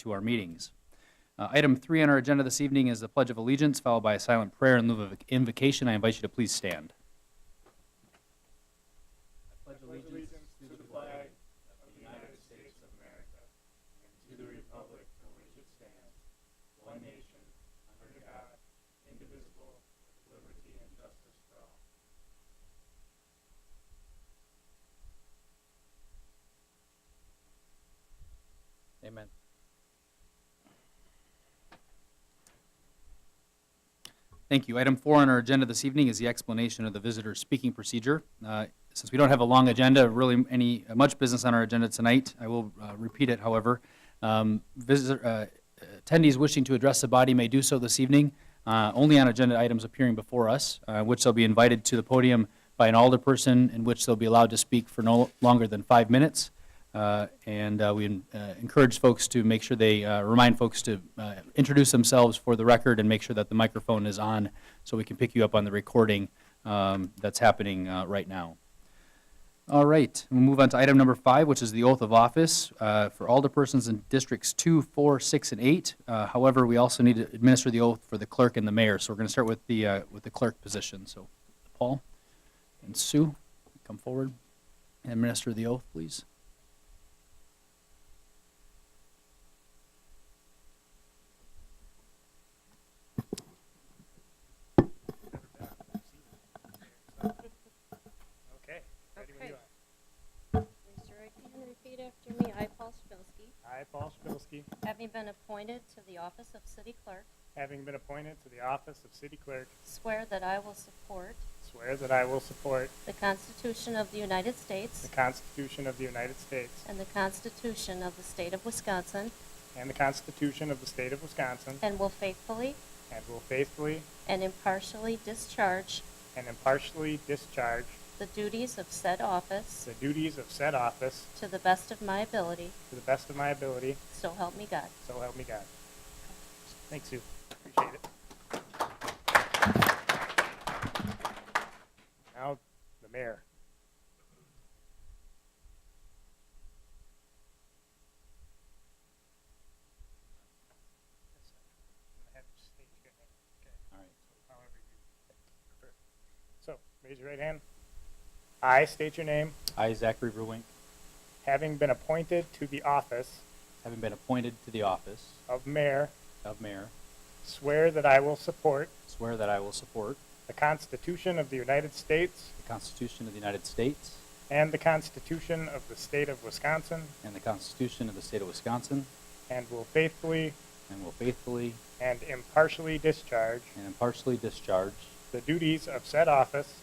to our meetings. Item 3 on our agenda this evening is the Pledge of Allegiance, followed by a silent prayer in lieu of invocation. I invite you to please stand. I pledge allegiance to the flag of the United States of America and to the republic for which it stands, one nation, under God, indivisible, with liberty and justice for all. Amen. Thank you. Item 4 on our agenda this evening is the explanation of the visitor speaking procedure. Since we don't have a long agenda, really much business on our agenda tonight, I will repeat it, however. Attendees wishing to address the body may do so this evening, only on agenda items appearing before us, which they'll be invited to the podium by an alderperson, in which they'll be allowed to speak for no longer than 5 minutes. We encourage folks to make sure they remind folks to introduce themselves for the record and make sure that the microphone is on so we can pick you up on the recording that's happening right now. All right, we'll move on to item number 5, which is the oath of office for alderpersons in districts 2, 4, 6, and 8. However, we also need to administer the oath for the clerk and the mayor. So we're going to start with the clerk position. So Paul and Sue, come forward and administer the oath, please. Repeat after me. I, Paul Spilsky. I, Paul Spilsky. Having been appointed to the office of city clerk. Having been appointed to the office of city clerk. Swear that I will support. Swear that I will support. The Constitution of the United States. The Constitution of the United States. And the Constitution of the State of Wisconsin. And the Constitution of the State of Wisconsin. And will faithfully. And will faithfully. And impartially discharge. And impartially discharge. The duties of said office. The duties of said office. To the best of my ability. To the best of my ability. So help me God. So help me God. Thanks, Sue. Appreciate it. Now, the mayor. All right. However you prefer. So, raise your right hand. I state your name. I, Zachary Ruwink, Having been appointed to the office having been appointed to the office of mayor, of mayor, swear that I will support swear that I will support the Constitution of the United States the Constitution of the United States and the Constitution of the State of Wisconsin, and the Constitution of the State of Wisconsin, and will faithfully and impartially discharge the duties of said office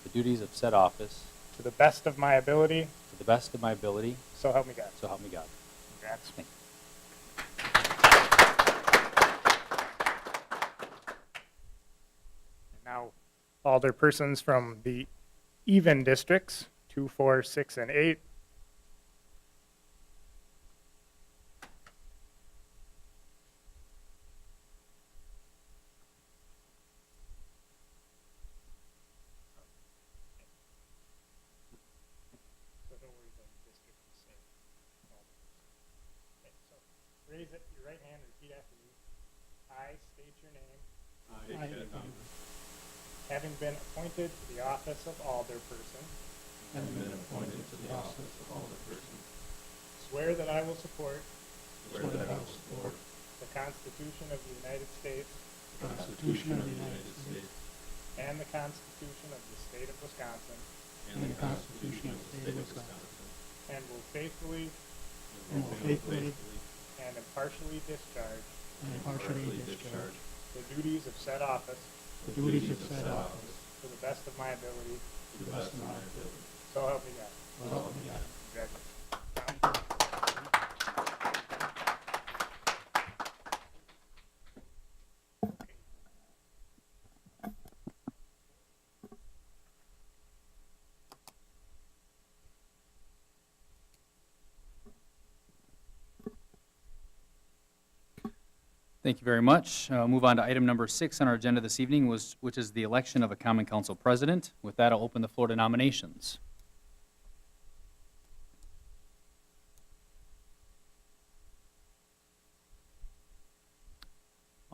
to the best of my ability, to the best of my ability, so help me God. so help me God. Congrats. Thank you. And now, alderpersons from the even districts, 2, 4, 6, and 8. So don't worry about the district. Okay, so raise it, your right hand and repeat after me. I state your name. I, Ted Thomas, Having been appointed to the office of alderperson, having been appointed to the office of alderperson, swear that I will support swear that I will support the Constitution of the United States the Constitution of the United States and the Constitution of the State of Wisconsin, and the Constitution of the State of Wisconsin, and will faithfully and will faithfully and impartially discharge and impartially discharge the duties of said office the duties of said office to the best of my ability, to the best of my ability. so help me God. So help me God. Congratulations. Thank you very much. Move on to item number 6 on our agenda this evening, which is the election of a Common Council president. With that, I'll open the floor to nominations.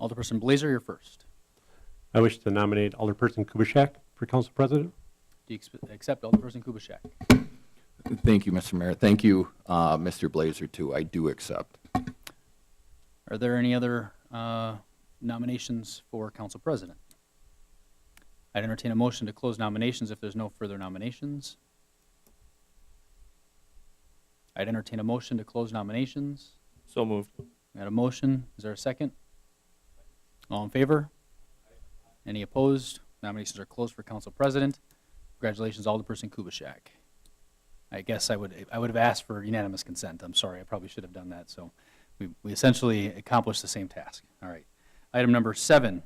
Alderperson Blazer, you're first. I wish to nominate Alderperson Kubaschak for council president. Do you accept Alderperson Kubaschak? Thank you, Mr. Mayor. Thank you, Mr. Blazer, too. I do accept. Are there any other nominations for council president? I'd entertain a motion to close nominations if there's no further nominations. I'd entertain a motion to close nominations. So moved. We had a motion. Is there a second? All in favor? Any opposed? Nominations are closed for council president. Congratulations, Alderperson Kubaschak. I guess I would have asked for unanimous consent. I'm sorry, I probably should have done that. So we essentially accomplished the same task. All right. Item number 7,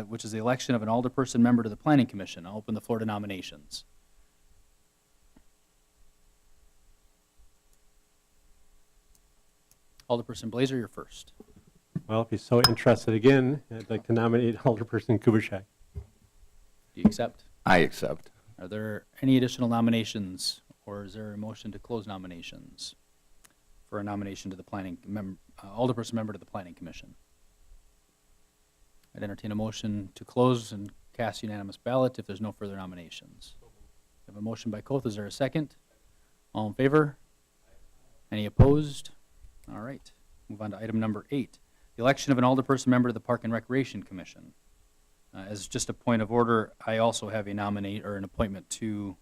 which is the election of an alderperson member to the Planning Commission. I'll open the floor to nominations. Alderperson Blazer, you're first. Well, if he's so interested again, I'd like to nominate Alderperson Kubaschak. Do you accept? I accept. Are there any additional nominations, or is there a motion to close nominations for a nomination to the alderperson member to the Planning Commission? I'd entertain a motion to close and cast unanimous ballot if there's no further nominations. We have a motion by Koth. Is there a second? All in favor? Any opposed? All right. Move on to item number 8, the election of an alderperson member to the Park and Recreation Commission. As just a point of order, I also have a nominate or an appointment to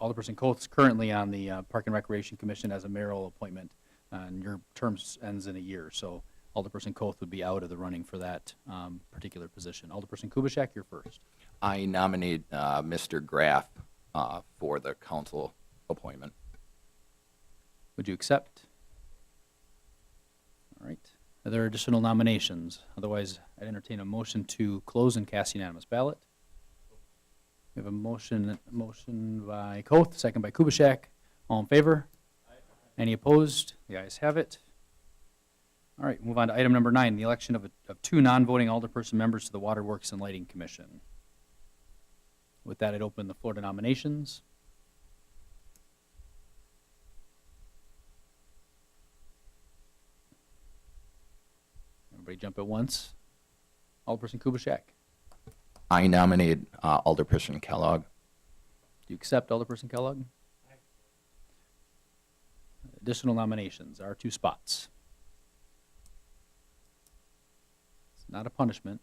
Alderperson Coates currently on the Park and Recreation Commission as a mayoral appointment, and your term ends in a year. So Alderperson Coates would be out of the running for that particular position. Alderperson Kubaschak, you're first. I nominate Mr. Graff for the council appointment. Would you accept? All right. Are there additional nominations? Otherwise, I'd entertain a motion to close and cast unanimous ballot. We have a motion by Koth, second by Kubaschak. All in favor? Any opposed? The ayes have it. All right, move on to item number 9, the election of 2 non-voting alderperson members to the Waterworks and Lighting Commission. With that, I'd open the floor to nominations. Everybody jump at once. Alderperson Kubaschak. I nominate Alderperson Kellogg. Do you accept Alderperson Kellogg? Additional nominations. There are 2 spots. It's not a punishment.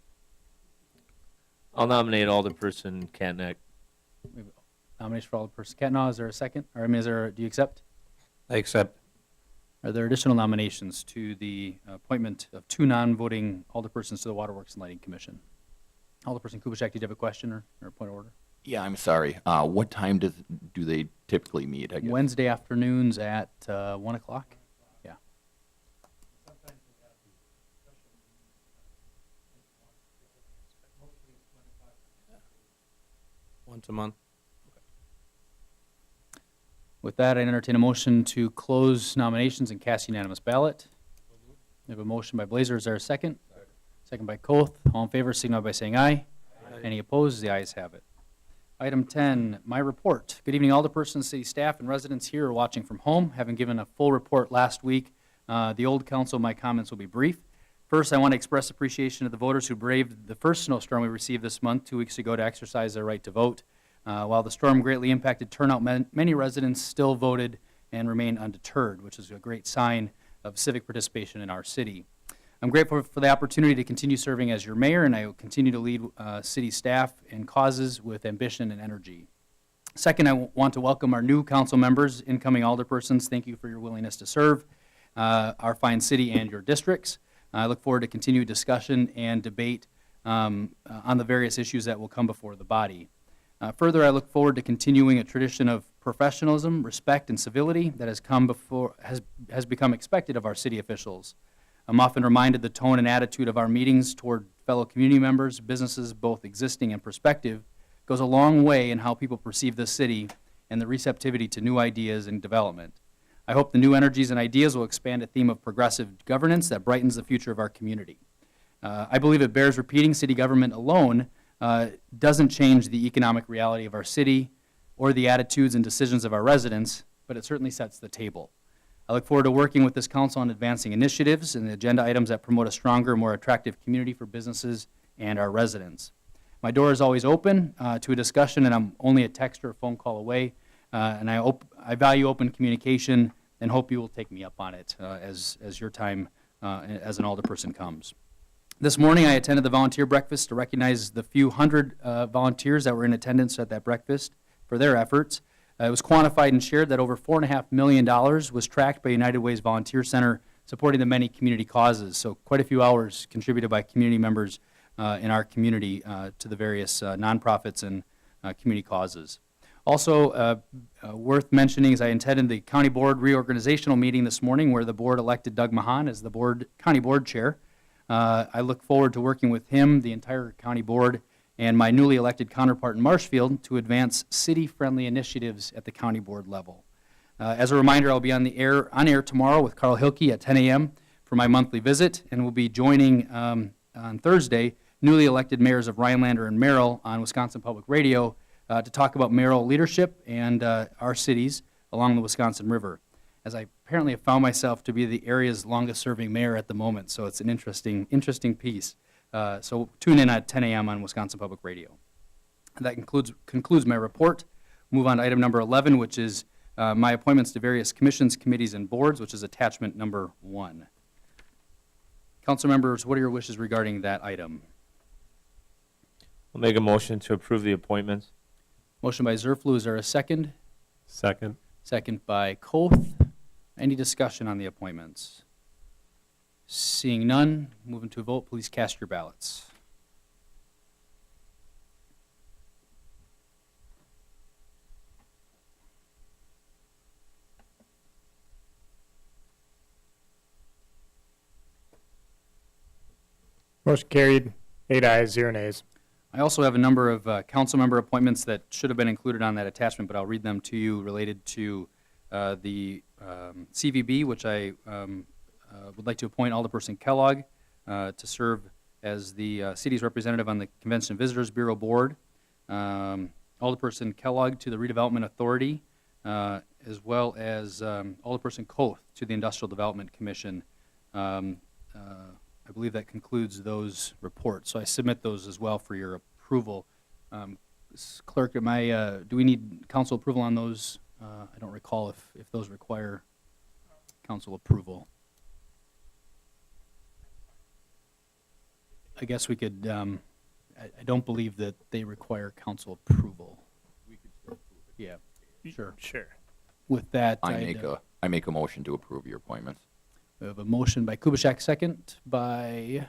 I'll nominate Alderperson Katnack. We have a nomination for Alderperson Katnaw. Is there a second? Or, do you accept? I accept. Are there additional nominations to the appointment of 2 non-voting alderpersons to the Waterworks and Lighting Commission? Alderperson Kubaschak, did you have a question or a point of order? Yeah, I'm sorry. What time do they typically meet, I guess? Wednesday afternoons at 1 o'clock? Yeah. Once a month. With that, I entertain a motion to close nominations and cast unanimous ballot. We have a motion by Blazer. Is there a second? Second by Koth. All in favor, signify by saying aye. Any opposed? The ayes have it. Item 10, my report. Good evening, alderpersons, city staff, and residents here or watching from home. Having given a full report last week, the old council, my comments will be brief. First, I want to express appreciation to the voters who braved the first snowstorm we received this month, 2 weeks ago, to exercise their right to vote. While the storm greatly impacted turnout, many residents still voted and remain undeterred, which is a great sign of civic participation in our city. I'm grateful for the opportunity to continue serving as your mayor, and I will continue to lead city staff and causes with ambition and energy. Second, I want to welcome our new council members, incoming alderpersons. Thank you for your willingness to serve our fine city and your districts. I look forward to continued discussion and debate on the various issues that will come before the body. Further, I look forward to continuing a tradition of professionalism, respect, and civility that has become expected of our city officials. I'm often reminded the tone and attitude of our meetings toward fellow community members, businesses, both existing and prospective, goes a long way in how people perceive this city and the receptivity to new ideas and development. I hope the new energies and ideas will expand a theme of progressive governance that brightens the future of our community. I believe it bears repeating city government alone doesn't change the economic reality of our city or the attitudes and decisions of our residents, but it certainly sets the table. I look forward to working with this council on advancing initiatives and the agenda items that promote a stronger, more attractive community for businesses and our residents. My door is always open to a discussion, and I'm only a text or a phone call away. And I value open communication and hope you will take me up on it as your time as an alderperson comes. This morning, I attended the volunteer breakfast to recognize the few hundred volunteers that were in attendance at that breakfast for their efforts. It was quantified and shared that over $4.5 million was tracked by United Way's Volunteer Center, supporting the many community causes. So quite a few hours contributed by community members in our community to the various nonprofits and community causes. Also worth mentioning is I attended the county board reorganizational meeting this morning where the board elected Doug Mahan as the county board chair. I look forward to working with him, the entire county board, and my newly elected counterpart in Marshfield to advance city-friendly initiatives at the county board level. As a reminder, I'll be on air tomorrow with Carl Hilke at 10 a.m. for my monthly visit, and we'll be joining on Thursday newly elected mayors of Rhinelander and Merrill on Wisconsin Public Radio to talk about mayoral leadership and our cities along the Wisconsin River, as I apparently have found myself to be the area's longest-serving mayor at the moment, so it's an interesting piece. So tune in at 10 a.m. on Wisconsin Public Radio. And that concludes my report. Move on to item number 11, which is my appointments to various commissions, committees, and boards, which is attachment number 1. Council members, what are your wishes regarding that item? I'll make a motion to approve the appointments. Motion by Zerflu, is there a second? Second. Second by Koth. Any discussion on the appointments? Seeing none, moving to a vote, please cast your ballots. Motion carried, 8 ayes, 0 nays. I also have a number of council member appointments that should have been included on that attachment, but I'll read them to you related to the CVB, which I would like to appoint Alderperson Kellogg to serve as the city's representative on the Convention and Visitors Bureau Board. Alderperson Kellogg to the Redevelopment Authority, as well as Alderperson Koth to the Industrial Development Commission. I believe that concludes those reports, so I submit those as well for your approval. Clerk, do we need council approval on those? I don't recall if those require council approval. I guess we could, I don't believe that they require council approval. Yeah, sure. Sure. With that, I make a motion to approve your appointments. we have a motion by Kubitschek, second by,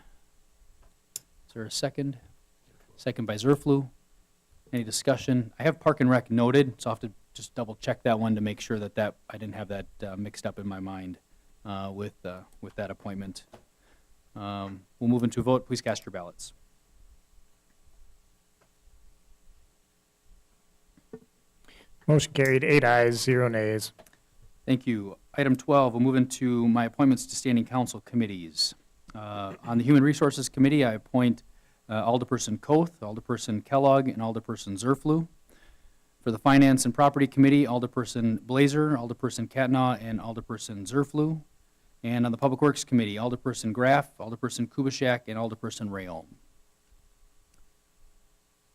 is there a second? Second by Zerflu. Any discussion? I have Park and Rec noted, so I'll have to just double check that one to make sure that I didn't have that mixed up in my mind with that appointment. We'll move into a vote. Please cast your ballots. Motion carried, 8 ayes, 0 nays. Thank you. Item 12, we'll move into my appointments to standing council committees. On the Human Resources Committee, I appoint Alderperson Koth, Alderperson Kellogg, and Alderperson Zerflu. For the Finance and Property Committee, Alderperson Blazer, Alderperson Katnaw, and Alderperson Zerflu. And on the Public Works Committee, Alderperson Graff, Alderperson Kubitschek, and Alderperson Rayom.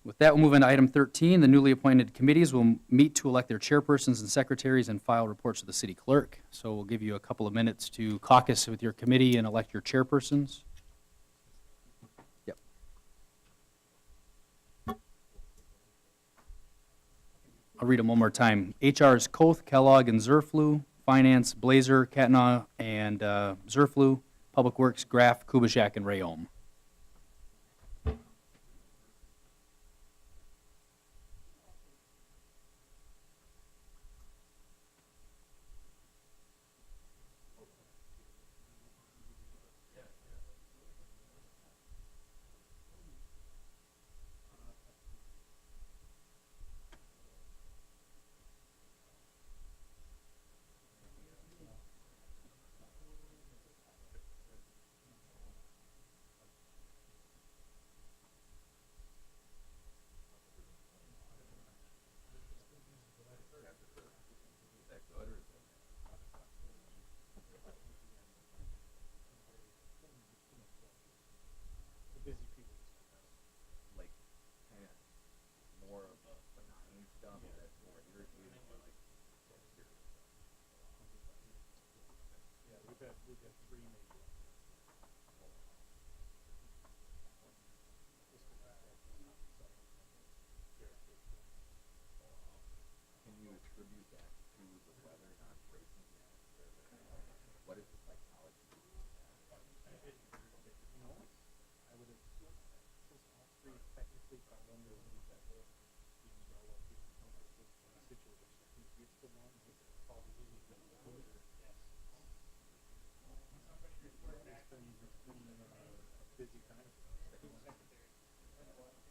With that, we'll move into item 13. The newly appointed committees will meet to elect their chairpersons and secretaries and file reports to the city clerk. So we'll give you a couple of minutes to caucus with your committee and elect your chairpersons. Yep. I'll read them one more time. HR is Koth, Kellogg, and Zerflu. Finance, Blazer, Katnaw, and Zerflu. Public Works, Graff, Kubitschek, and Rayom.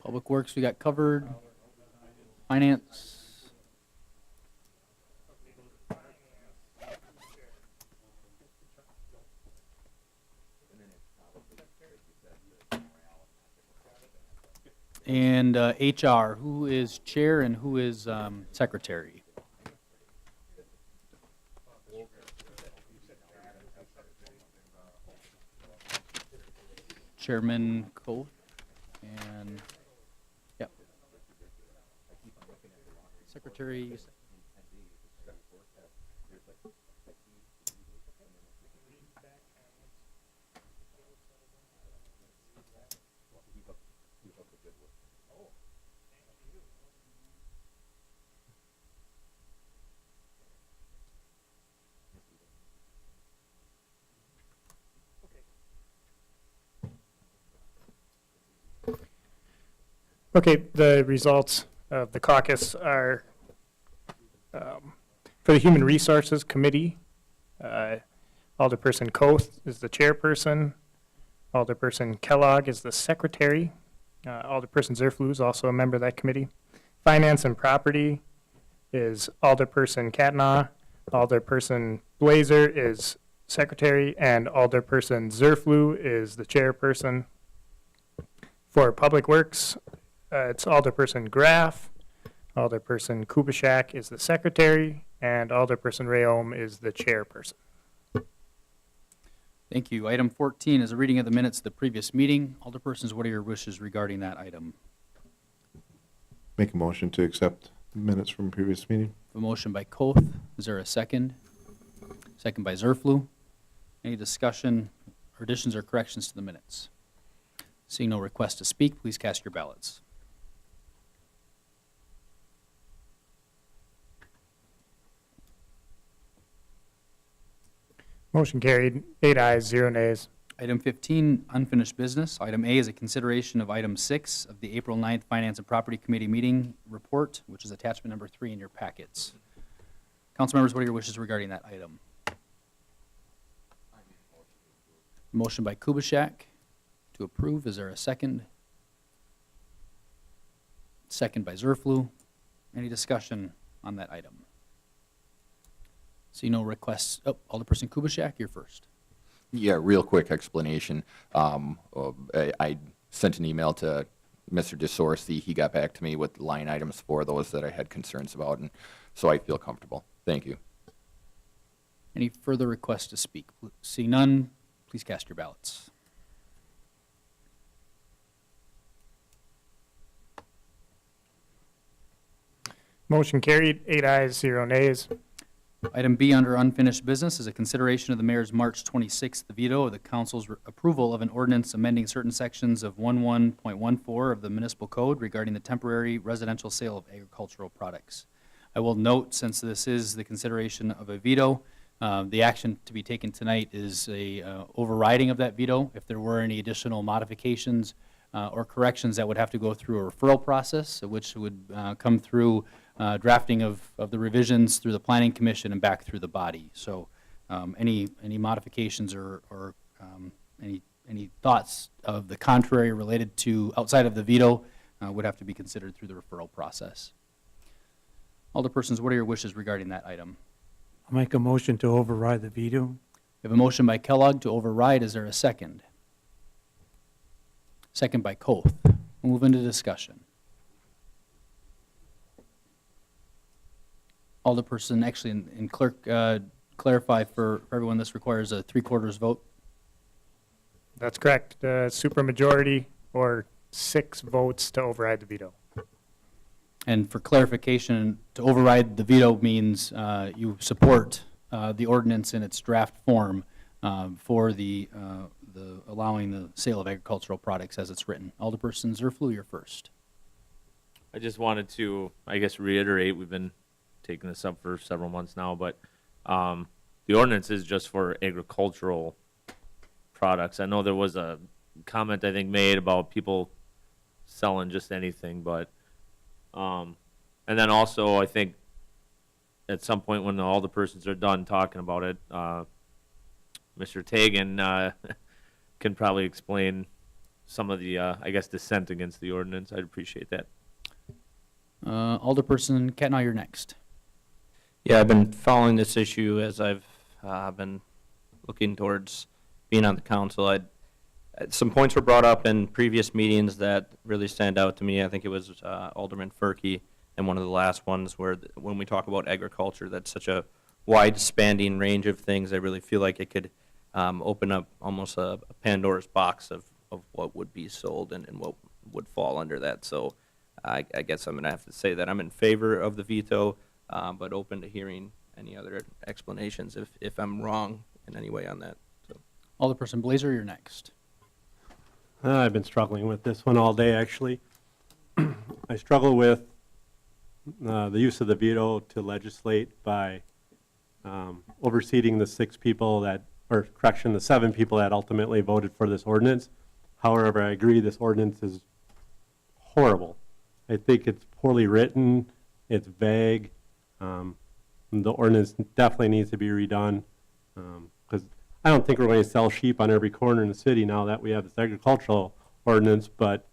Public Works, we got covered. Finance. And HR, who is chair and who is secretary? Chairman Coe and, yep. Secretary. Okay, the results of the caucus are for the Human Resources Committee, Alderperson Coth is the chairperson, Alderperson Kellogg is the secretary, Alderperson Zerflu is also a member of that committee. Finance and Property is Alderperson Katnaugh, Alderperson Blazer is secretary, and Alderperson Zerflu is the chairperson. For Public Works, it's Alderperson Graff, Alderperson Kubishak is the secretary, and Alderperson Rayom is the chairperson. Thank you. Item 14 is a reading of the minutes of the previous meeting. Alderpersons, what are your wishes regarding that item? Make a motion to accept minutes from previous meeting. A motion by Coth. Is there a second? Second by Zerflu. Any discussion, or additions, or corrections to the minutes? Seeing no request to speak, please cast your ballots. Motion carried, 8 ayes, 0 nays. Item 15, unfinished business. Item A is a consideration of item 6 of the April 9th Finance and Property Committee meeting report, which is attachment number 3 in your packets. Council members, what are your wishes regarding that item? Motion by Kubishak to approve. Is there a second? Second by Zerflu. Any discussion on that item? See no requests. Oh, Alderperson Kubishak, you're first. Yeah, real quick explanation. I sent an email to Mr. DeSorcy. He got back to me with line items for those that I had concerns about, and so I feel comfortable. Thank you. Any further requests to speak? See none, please cast your ballots. Motion carried, 8 ayes, 0 nays. Item B under unfinished business is a consideration of the mayor's March 26th veto of the council's approval of an ordinance amending certain sections of 11.14 of the municipal code regarding the temporary residential sale of agricultural products. I will note, since this is the consideration of a veto, the action to be taken tonight is a overriding of that veto. If there were any additional modifications or corrections, that would have to go through a referral process, which would come through drafting of the revisions through the Planning Commission and back through the body. So any modifications or any thoughts of the contrary related to outside of the veto would have to be considered through the referral process. Alderpersons, what are your wishes regarding that item? I'll make a motion to override the veto. We have a motion by Kellogg to override. Is there a second? Second by Coth. We'll move into discussion. Alderperson, actually, and clerk, clarify for everyone, this requires a 3/4 vote. That's correct. Supermajority or 6 votes to override the veto. And for clarification, to override the veto means you support the ordinance in its draft form, for the allowing the sale of agricultural products as it's written. Alderperson Zerflu, you're first. I just wanted to, I guess, reiterate, we've been taking this up for several months now, but the ordinance is just for agricultural products. I know there was a comment, I think, made about people selling just anything, but, and then also, I think, at some point when all the persons are done talking about it, Mr. Tagan can probably explain some of the, I guess, dissent against the ordinance. I'd appreciate that. Alderperson Ketna, you're next. Yeah, I've been following this issue as I've been looking towards being on the council. Some points were brought up in previous meetings that really stand out to me. I think it was Alderman Furkey, and one of the last ones where when we talk about agriculture, that's such a wide-spanning range of things. I really feel like it could open up almost a Pandora's box of what would be sold and what would fall under that. So I guess I'm going to have to say that I'm in favor of the veto, but open to hearing any other explanations if I'm wrong in any way on that. So. Alderperson Blazer, you're next. I've been struggling with this one all day, actually. I struggle with the use of the veto to legislate by overseating the 6 people that, or correction, the 7 people that ultimately voted for this ordinance. However, I agree this ordinance is horrible. I think it's poorly written, it's vague. The ordinance definitely needs to be redone because I don't think we're going to sell sheep on every corner in the city now that we have this agricultural ordinance, but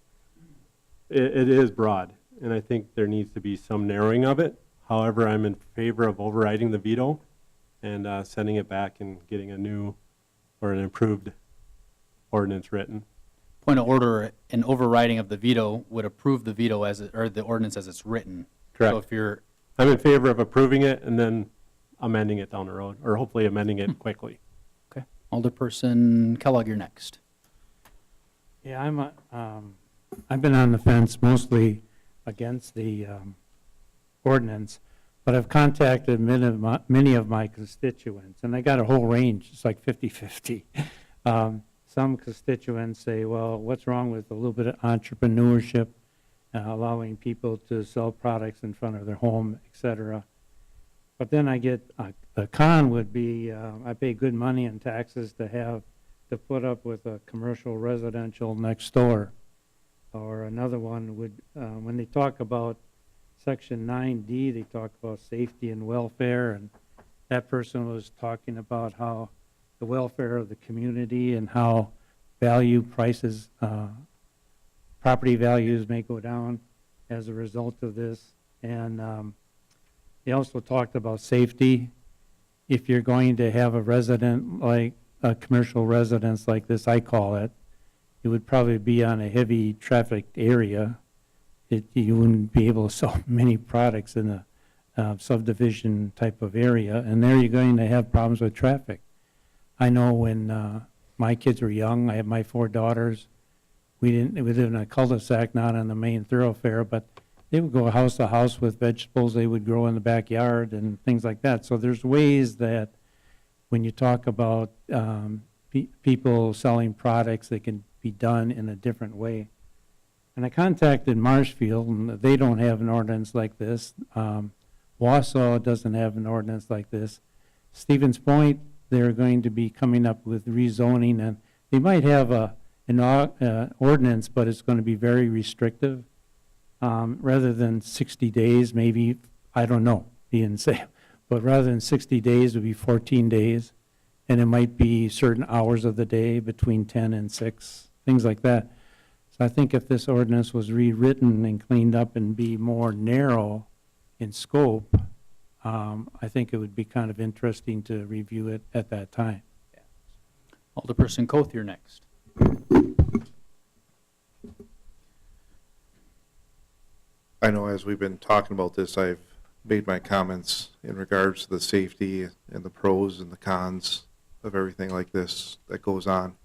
it is broad, and I think there needs to be some narrowing of it. However, I'm in favor of overriding the veto and sending it back and getting a new or an improved ordinance written. Point of order, an overriding of the veto would approve the veto as it, or the ordinance as it's written. Correct. So if you're, I'm in favor of approving it and then amending it down the road, or hopefully amending it quickly. okay. Alderperson Kellogg, you're next. Yeah, I've been on the fence mostly against the ordinance, but I've contacted many of my constituents, and I got a whole range. It's like 50-50. Some constituents say, well, what's wrong with a little bit of entrepreneurship, allowing people to sell products in front of their home, et cetera. But then I get, the con would be, I pay good money in taxes to put up with a commercial residential next door. Or another one would, when they talk about Section 9D, they talk about safety and welfare, and that person was talking about how the welfare of the community and how property values may go down as a result of this. And they also talked about safety. If you're going to have a resident, like a commercial residence like this, I call it, it would probably be on a heavy trafficked area. You wouldn't be able to sell many products in a subdivision type of area, and there you're going to have problems with traffic. I know when my kids were young, I have my 4 daughters, we lived in a cul-de-sac, not on the main thoroughfare, but they would go house to house with vegetables they would grow in the backyard and things like that. So there's ways that when you talk about people selling products, they can be done in a different way. And I contacted Marshfield, and they don't have an ordinance like this. Wausau doesn't have an ordinance like this. Stevens Point, they're going to be coming up with rezoning, and they might have an ordinance, but it's going to be very restrictive. Rather than 60 days, maybe, I don't know, he didn't say, but rather than 60 days, it would be 14 days, and it might be certain hours of the day between 10 and 6, things like that. So I think if this ordinance was rewritten and cleaned up and be more narrow in scope, I think it would be kind of interesting to review it at that time. Alderperson Koth, you're next. I know as we've been talking about this, I've made my comments in regards to the safety and the pros and the cons of everything like this that goes on.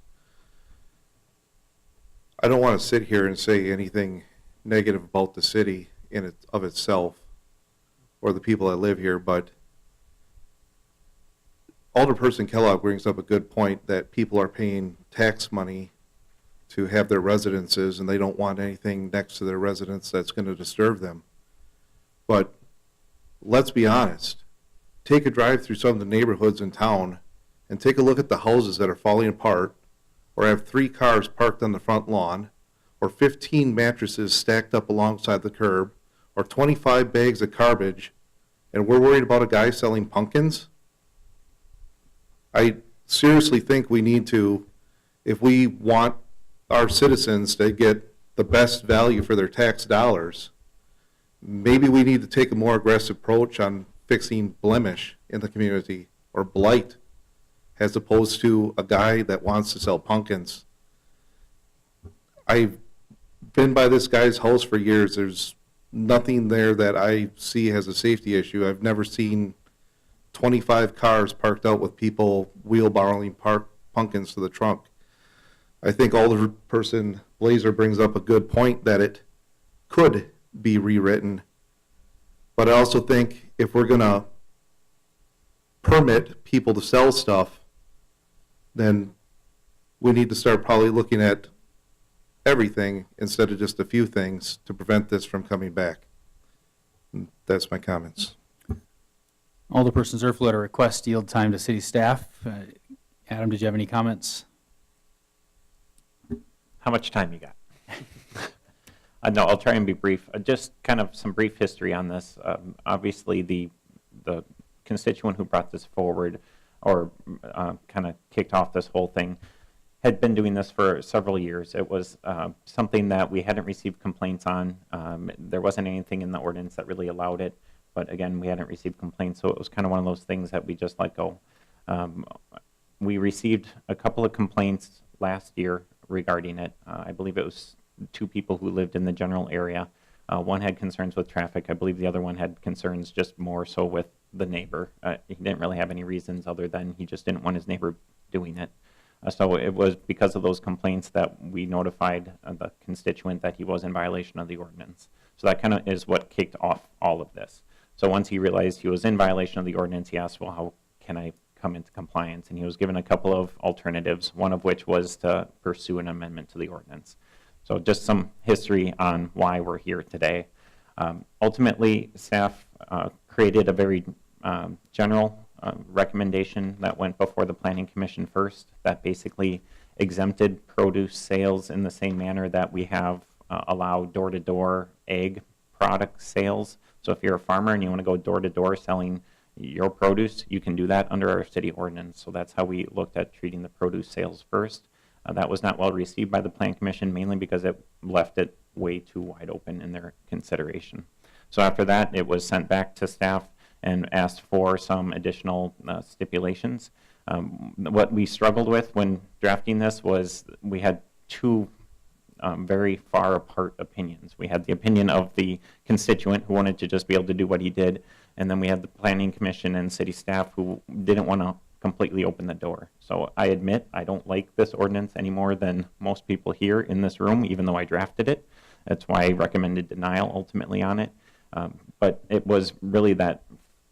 I don't want to sit here and say anything negative about the city of itself or the people that live here, but Alderperson Kellogg brings up a good point that people are paying tax money to have their residences, and they don't want anything next to their residence that's going to disturb them. But let's be honest. Take a drive through some of the neighborhoods in town and take a look at the houses that are falling apart, or have 3 cars parked on the front lawn, or 15 mattresses stacked up alongside the curb, or 25 bags of garbage, and we're worried about a guy selling pumpkins? I seriously think we need to, if we want our citizens to get the best value for their tax dollars, maybe we need to take a more aggressive approach on fixing blemish in the community, or blight, as opposed to a guy that wants to sell pumpkins. I've been by this guy's house for years. There's nothing there that I see as a safety issue. I've never seen 25 cars parked out with people wheelbarrowing pumpkins to the trunk. I think Alderperson Blazer brings up a good point that it could be rewritten. But I also think if we're going to permit people to sell stuff, then we need to start probably looking at everything instead of just a few things to prevent this from coming back. And that's my comments. Alderperson Zerflu, at a request to yield time to city staff. Adam, did you have any comments? How much time you got? No, I'll try and be brief. Just kind of some brief history on this. Obviously, the constituent who brought this forward, or kind of kicked off this whole thing, had been doing this for several years. It was something that we hadn't received complaints on. There wasn't anything in the ordinance that really allowed it, but again, we hadn't received complaints, so it was kind of one of those things that we just let go. We received a couple of complaints last year regarding it. I believe it was 2 people who lived in the general area. One had concerns with traffic. I believe the other one had concerns just more so with the neighbor. He didn't really have any reasons other than he just didn't want his neighbor doing it. So it was because of those complaints that we notified the constituent that he was in violation of the ordinance. So that kind of is what kicked off all of this. So once he realized he was in violation of the ordinance, he asked, well, how can I come into compliance? And he was given a couple of alternatives, one of which was to pursue an amendment to the ordinance. So just some history on why we're here today. Ultimately, staff created a very general recommendation that went before the Planning Commission first, that basically exempted produce sales in the same manner that we have allowed door-to-door egg product sales. So if you're a farmer and you want to go door-to-door selling your produce, you can do that under our city ordinance. So that's how we looked at treating the produce sales first. That was not well received by the Plan Commission, mainly because it left it way too wide open in their consideration. So after that, it was sent back to staff and asked for some additional stipulations. What we struggled with when drafting this was we had 2 very far apart opinions. We had the opinion of the constituent who wanted to just be able to do what he did, and then we had the Planning Commission and city staff who didn't want to completely open the door. So I admit I don't like this ordinance any more than most people here in this room, even though I drafted it. That's why I recommended denial ultimately on it. But it was really that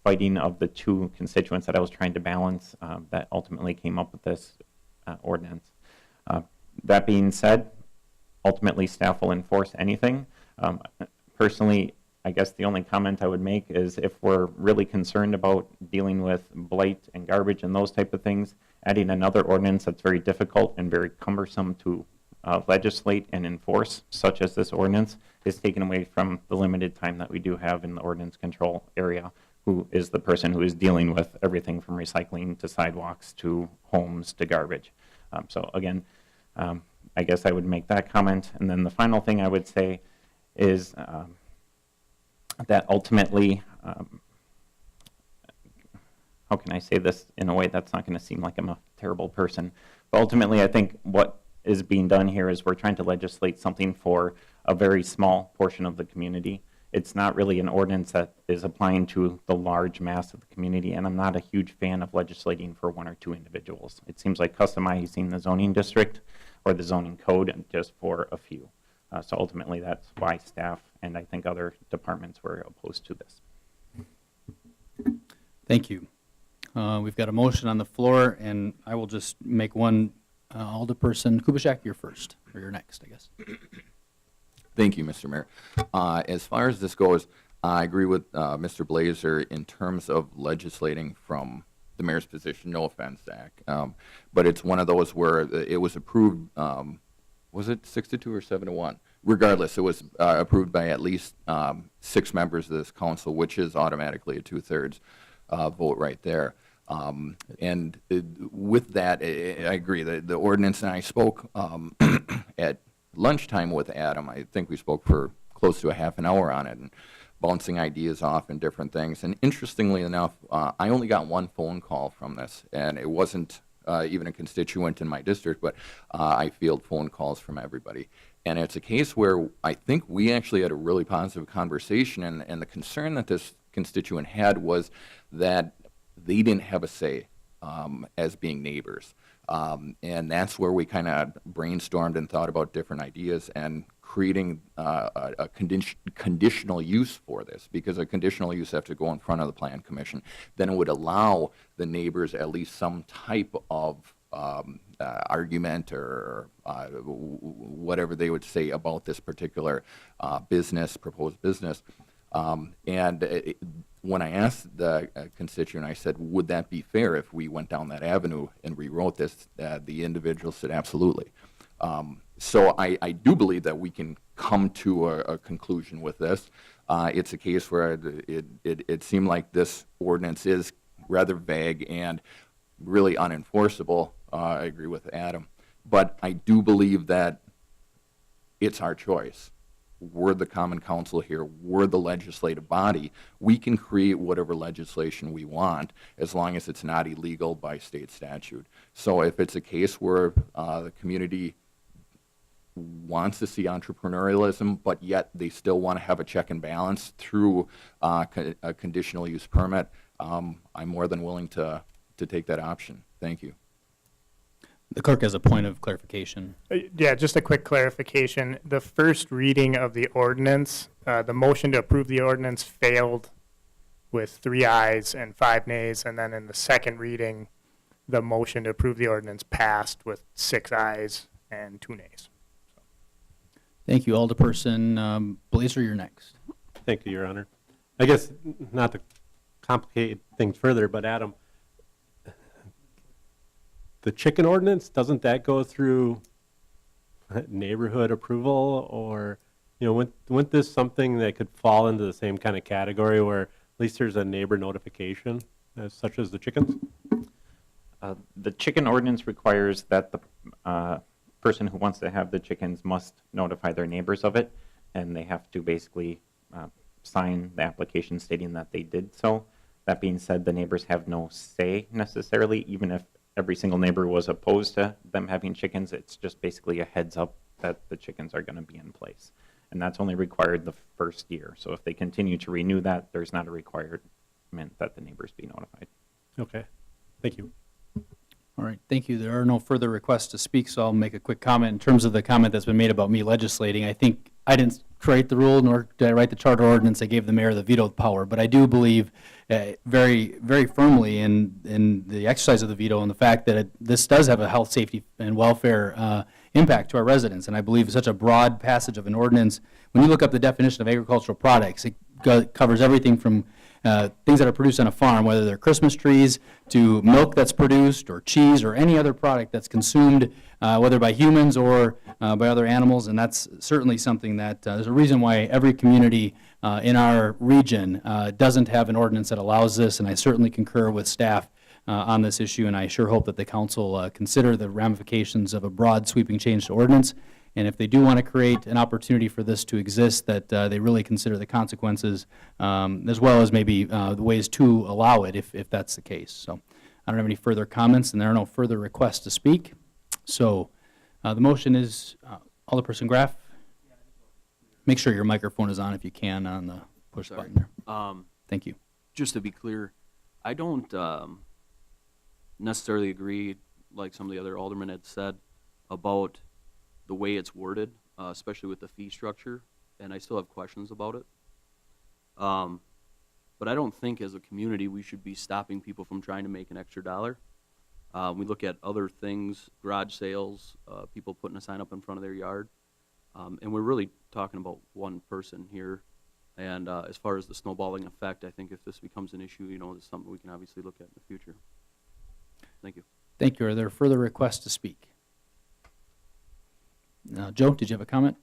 fighting of the 2 constituents that I was trying to balance that ultimately came up with this ordinance. That being said, ultimately staff will enforce anything. Personally, I guess the only comment I would make is if we're really concerned about dealing with blight and garbage and those type of things, adding another ordinance that's very difficult and very cumbersome to legislate and enforce, such as this ordinance, is taken away from the limited time that we do have in the ordinance control area, who is the person who is dealing with everything from recycling to sidewalks to homes to garbage. So again, I guess I would make that comment. And then the final thing I would say is that ultimately, how can I say this in a way that's not going to seem like I'm a terrible person? But ultimately, I think what is being done here is we're trying to legislate something for a very small portion of the community. It's not really an ordinance that is applying to the large mass of the community, and I'm not a huge fan of legislating for 1 or 2 individuals. It seems like customizing the zoning district or the zoning code just for a few. So ultimately, that's why staff and I think other departments were opposed to this. Thank you. We've got a motion on the floor, and I will just make one. Alderperson Kubaschak, you're first, or you're next, I guess. Thank you, Mr. Mayor. As far as this goes, I agree with Mr. Blazer in terms of legislating from the mayor's position. No offense, Zach. But it's one of those where it was approved, was it 6-2 or 7-1? Regardless, it was approved by at least 6 members of this council, which is automatically a 2/3 vote right there. With that, I agree. The ordinance, and I spoke at lunchtime with Adam. I think we spoke for close to a half an hour on it, and bouncing ideas off and different things. And interestingly enough, I only got one phone call from this, and it wasn't even a constituent in my district, but I field phone calls from everybody. And it's a case where I think we actually had a really positive conversation, and the concern that this constituent had was that they didn't have a say as being neighbors. And that's where we kind of brainstormed and thought about different ideas and creating a conditional use for this, because a conditional use have to go in front of the Plan Commission. Then it would allow the neighbors at least some type of argument or whatever they would say about this particular proposed business. When I asked the constituent, I said, would that be fair if we went down that avenue and rewrote this? The individual said, absolutely. So I do believe that we can come to a conclusion with this. It's a case where it seemed like this ordinance is rather vague and really unenforceable. I agree with Adam. But I do believe that it's our choice. We're the common council here. We're the legislative body. We can create whatever legislation we want as long as it's not illegal by state statute. So if it's a case where the community wants to see entrepreneurialism, but yet they still want to have a check and balance through a conditional use permit, I'm more than willing to take that option. Thank you. The clerk has a point of clarification. Yeah, just a quick clarification. The first reading of the ordinance, the motion to approve the ordinance failed with 3 ayes and 5 nays, and then in the second reading, the motion to approve the ordinance passed with 6 ayes and 2 nays. Thank you, Alderperson Blazer, you're next. Thank you, Your Honor. I guess not to complicate things further, but Adam, the chicken ordinance, doesn't that go through neighborhood approval? Or, wouldn't this something that could fall into the same kind of category where at least there's a neighbor notification, such as the chickens? The chicken ordinance requires that the person who wants to have the chickens must notify their neighbors of it, and they have to basically sign the application stating that they did so. That being said, the neighbors have no say necessarily, even if every single neighbor was opposed to them having chickens. It's just basically a heads up that the chickens are going to be in place. And that's only required the first year. So if they continue to renew that, there's not a requirement that the neighbors be notified. Okay, thank you. All right, thank you. There are no further requests to speak, so I'll make a quick comment. In terms of the comment that's been made about me legislating, I think I didn't create the rule, nor did I write the charter ordinance. I gave the mayor the veto power, but I do believe very, very firmly in the exercise of the veto and the fact that this does have a health, safety, and welfare impact to our residents. And I believe such a broad passage of an ordinance, when you look up the definition of agricultural products, it covers everything from things that are produced on a farm, whether they're Christmas trees, to milk that's produced, or cheese, or any other product that's consumed, whether by humans or by other animals. And that's certainly something that there's a reason why every community in our region doesn't have an ordinance that allows this, and I certainly concur with staff on this issue, and I sure hope that the council consider the ramifications of a broad sweeping change to ordinance. And if they do want to create an opportunity for this to exist, that they really consider the consequences, as well as maybe the ways to allow it if that's the case. So I don't have any further comments, and there are no further requests to speak. So the motion is, Alderperson Graff, make sure your microphone is on if you can on the push button there. Thank you. Just to be clear, I don't necessarily agree, like some of the other aldermen had said, about the way it's worded, especially with the fee structure, and I still have questions about it. But I don't think as a community we should be stopping people from trying to make an extra dollar. We look at other things, garage sales, people putting a sign up in front of their yard. And we're really talking about one person here. And as far as the snowballing effect, I think if this becomes an issue, it's something we can obviously look at in the future. Thank you. Thank you. Are there further requests to speak? Joe, did you have a comment?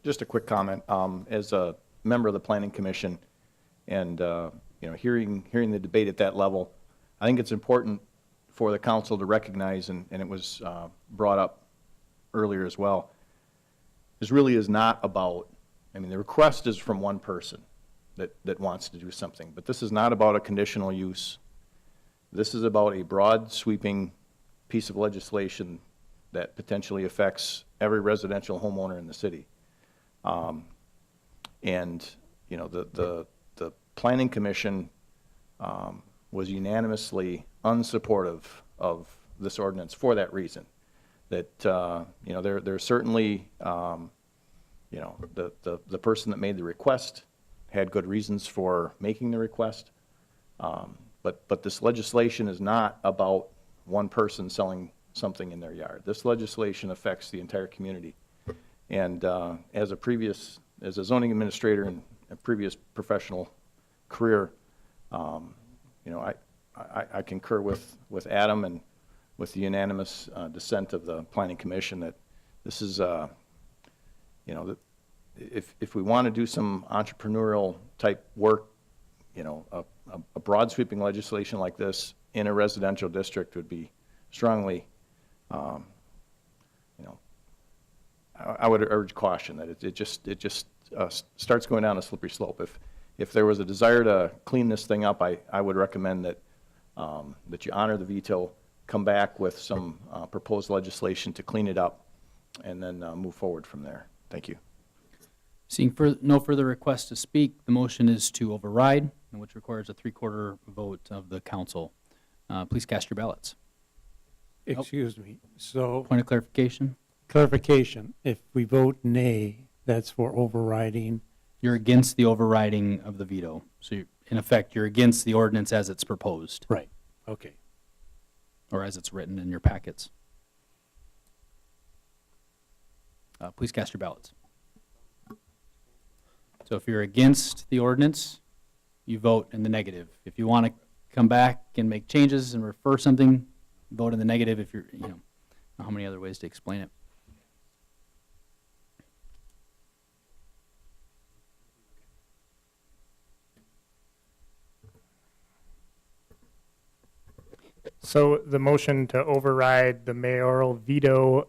Just a quick comment. As a member of the Planning Commission and, hearing the debate at that level, I think it's important for the council to recognize, and it was brought up earlier as well, this really is not about, the request is from one person that wants to do something, but this is not about a conditional use. This is about a broad sweeping piece of legislation that potentially affects every residential homeowner in the city. The Planning Commission was unanimously unsupportive of this ordinance for that reason. That, there's certainly, the person that made the request had good reasons for making the request. But this legislation is not about one person selling something in their yard. This legislation affects the entire community. And as a zoning administrator in a previous professional career, I concur with Adam and with the unanimous dissent of the Planning Commission that this is, if we want to do some entrepreneurial type work, a broad sweeping legislation like this in a residential district would be strongly, I would urge caution that it just starts going down a slippery slope. If there was a desire to clean this thing up, I would recommend that that you honor the veto, come back with some proposed legislation to clean it up, and then move forward from there. Thank you. Seeing no further requests to speak, the motion is to override, which requires a 3/4 vote of the council. Please cast your ballots. Excuse me, so Point of clarification? clarification, if we vote nay, that's for overriding. You're against the overriding of the veto. So in effect, you're against the ordinance as it's proposed, Right, okay. or as it's written in your packets. Please cast your ballots. So if you're against the ordinance, you vote in the negative. If you want to come back and make changes and refer something, vote in the negative. If you're, I don't know how many other ways to explain it. So the motion to override the mayoral veto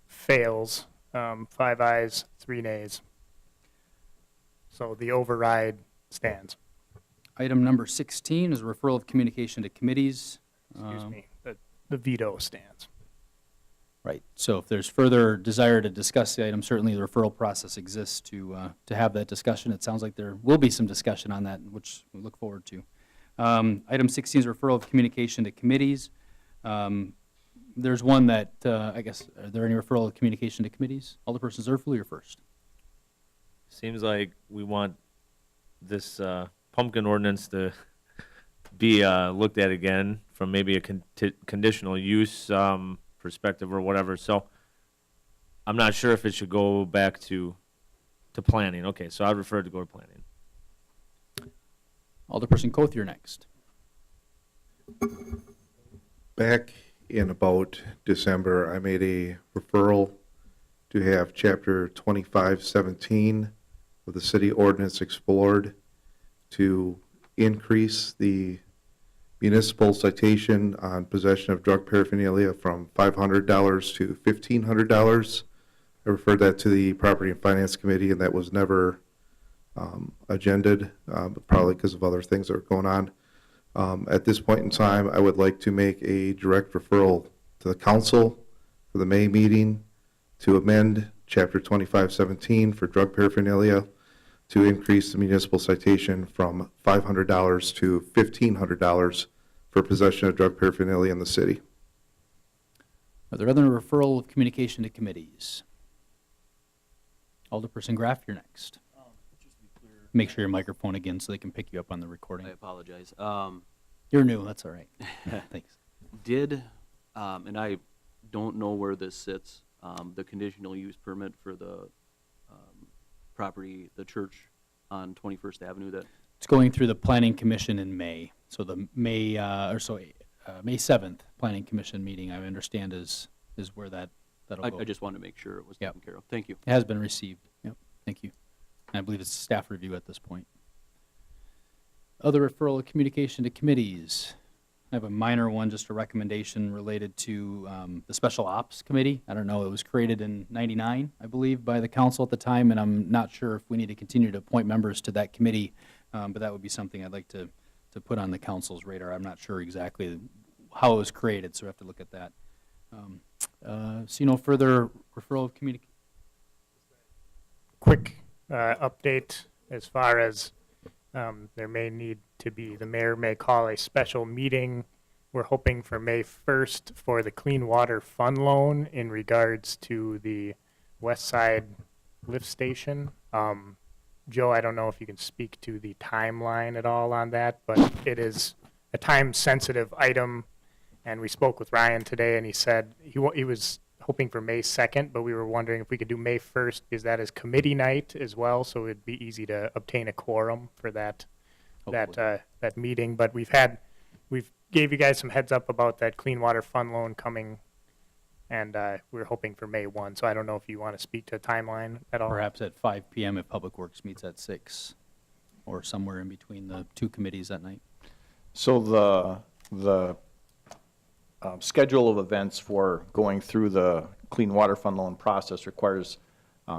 fails. 5 ayes, 3 nays. So the override stands. Item number 16 is referral of communication to committees. Excuse me, the veto stands. Right. So if there's further desire to discuss the item, certainly the referral process exists to have that discussion. It sounds like there will be some discussion on that, which we look forward to. Item 16 is referral of communication to committees. There's one that, I guess, are there any referral of communication to committees? Alderperson Zerflu, you're first. Seems like we want this pumpkin ordinance to be looked at again from maybe a conditional use perspective or whatever. So I'm not sure if it should go back to planning. Okay, so I'd refer it to go to planning. Alderperson Koth, you're next. Back in about December, I made a referral to have Chapter 2517 of the city ordinance explored to increase the municipal citation on possession of drug paraphernalia from $500 to $1,500. I referred that to the Property and Finance Committee, and that was never agended, probably because of other things that are going on. At this point in time, I would like to make a direct referral to the council for the May meeting to amend Chapter 2517 for drug paraphernalia to increase the municipal citation from $500 to $1,500 for possession of drug paraphernalia in the city. Are there other referral of communication to committees? Alderperson Graff, you're next. Just to be clear, make sure your microphone again so they can pick you up on the recording. I apologize. You're new, that's all right. Thanks. Did, and I don't know where this sits, the conditional use permit for the property, the church on 21st Avenue that, It's going through the Planning Commission in May. So the May 7th Planning Commission meeting, I understand, is where that'll go. I just wanted to make sure it was Yep. taken care of. Thank you. It has been received. Yep, thank you. And I believe it's staff review at this point. Other referral of communication to committees. I have a minor one, just a recommendation related to the Special Ops Committee. I don't know, it was created in '99, I believe, by the council at the time, and I'm not sure if we need to continue to appoint members to that committee, but that would be something I'd like to put on the council's radar. I'm not sure exactly how it was created, so we have to look at that. See no further referral of communication. Quick update as far as there may need to be, the mayor may call a special meeting. We're hoping for May 1st for the Clean Water Fund loan in regards to the West Side lift station. Joe, I don't know if you can speak to the timeline at all on that, but it is a time-sensitive item. And we spoke with Ryan today, and he said he was hoping for May 2nd, but we were wondering if we could do May 1st, because that is committee night as well, so it'd be easy to obtain a quorum for that meeting. But we've gave you guys some heads up about that Clean Water Fund loan coming, and we're hoping for May 1. So I don't know if you want to speak to timeline at all. Perhaps at 5 PM if Public Works meets at 6, or somewhere in between the two committees that night. So the schedule of events for going through the Clean Water Fund loan process requires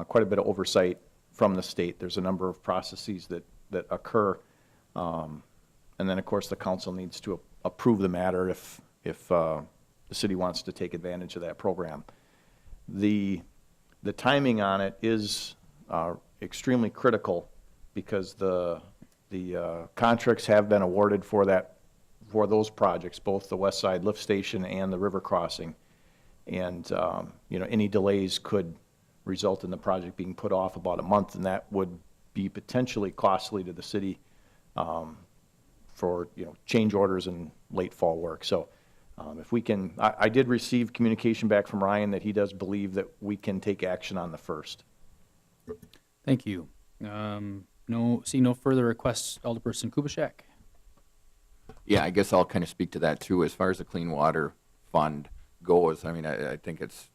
quite a bit of oversight from the state. There's a number of processes that occur. And then, of course, the council needs to approve the matter if the city wants to take advantage of that program. The timing on it is extremely critical because the contracts have been awarded for those projects, both the West Side Lift Station and the river crossing. And, any delays could result in the project being put off about a month, and that would be potentially costly to the city for, change orders and late fall work. So if we can, I did receive communication back from Ryan that he does believe that we can take action on the 1st. Thank you. See no further requests. Alderperson Kubitschek. Yeah, I guess I'll kind of speak to that too. As far as the Clean Water Fund goes, I mean, I think it's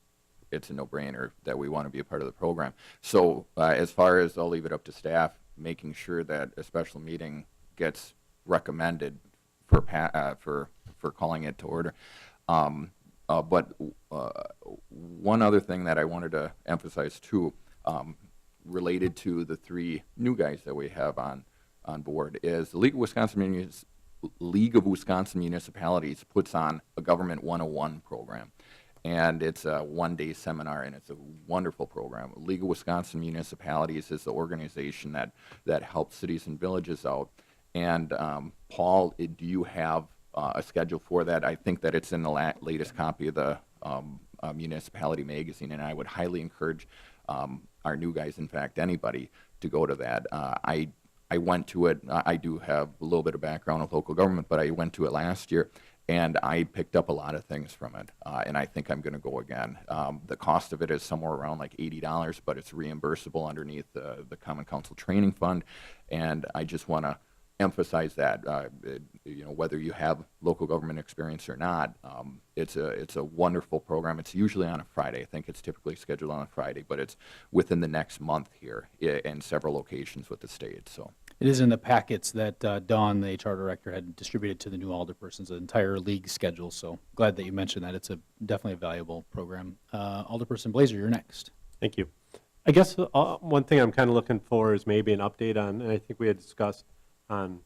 a no-brainer that we want to be a part of the program. So as far as, I'll leave it up to staff, making sure that a special meeting gets recommended for calling it to order. But one other thing that I wanted to emphasize too, related to the 3 new guys that we have on board, is the League of Wisconsin Municipalities puts on a Government 101 program. And it's a one-day seminar, and it's a wonderful program. League of Wisconsin Municipalities is the organization that helps cities and villages out. And Paul, do you have a schedule for that? I think that it's in the latest copy of the Municipality Magazine, and I would highly encourage our new guys, in fact, anybody, to go to that. I went to it. I do have a little bit of background with local government, but I went to it last year, and I picked up a lot of things from it, and I think I'm going to go again. The cost of it is somewhere around like $80, but it's reimbursable underneath the Common Council Training Fund, and I just want to emphasize that, whether you have local government experience or not, it's a wonderful program. It's usually on a Friday. I think it's typically scheduled on a Friday, but it's within the next month here in several locations with the state. So It is in the packets that Dawn, the HR director, had distributed to the new alderpersons, the entire league schedule. So glad that you mentioned that. It's definitely a valuable program. Alderperson Blazer, you're next. Thank you. I guess one thing I'm kind of looking for is maybe an update on, and I think we had discussed on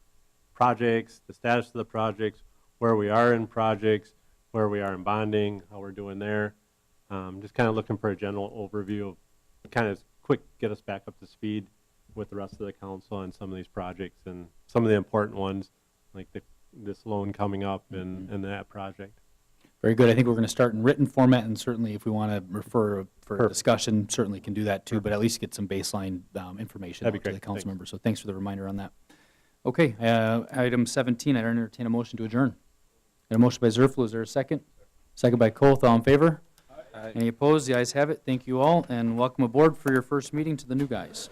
projects, the status of the projects, where we are in projects, where we are in bonding, how we're doing there. Just kind of looking for a general overview of kind of quick, get us back up to speed with the rest of the council on some of these projects and some of the important ones, like this loan coming up and that project. Very good. I think we're going to start in written format, and certainly if we want to refer for discussion, certainly can do that too, but at least get some baseline information That'd be out to the great. council Thanks. members. So thanks for the reminder on that. Okay, item 17, I entertain a motion to adjourn. Got a motion by Zerflu, is there a second? Second by Koth, all in favor? Any opposed? The ayes have it. Thank you all, and welcome aboard for your first meeting to the new guys.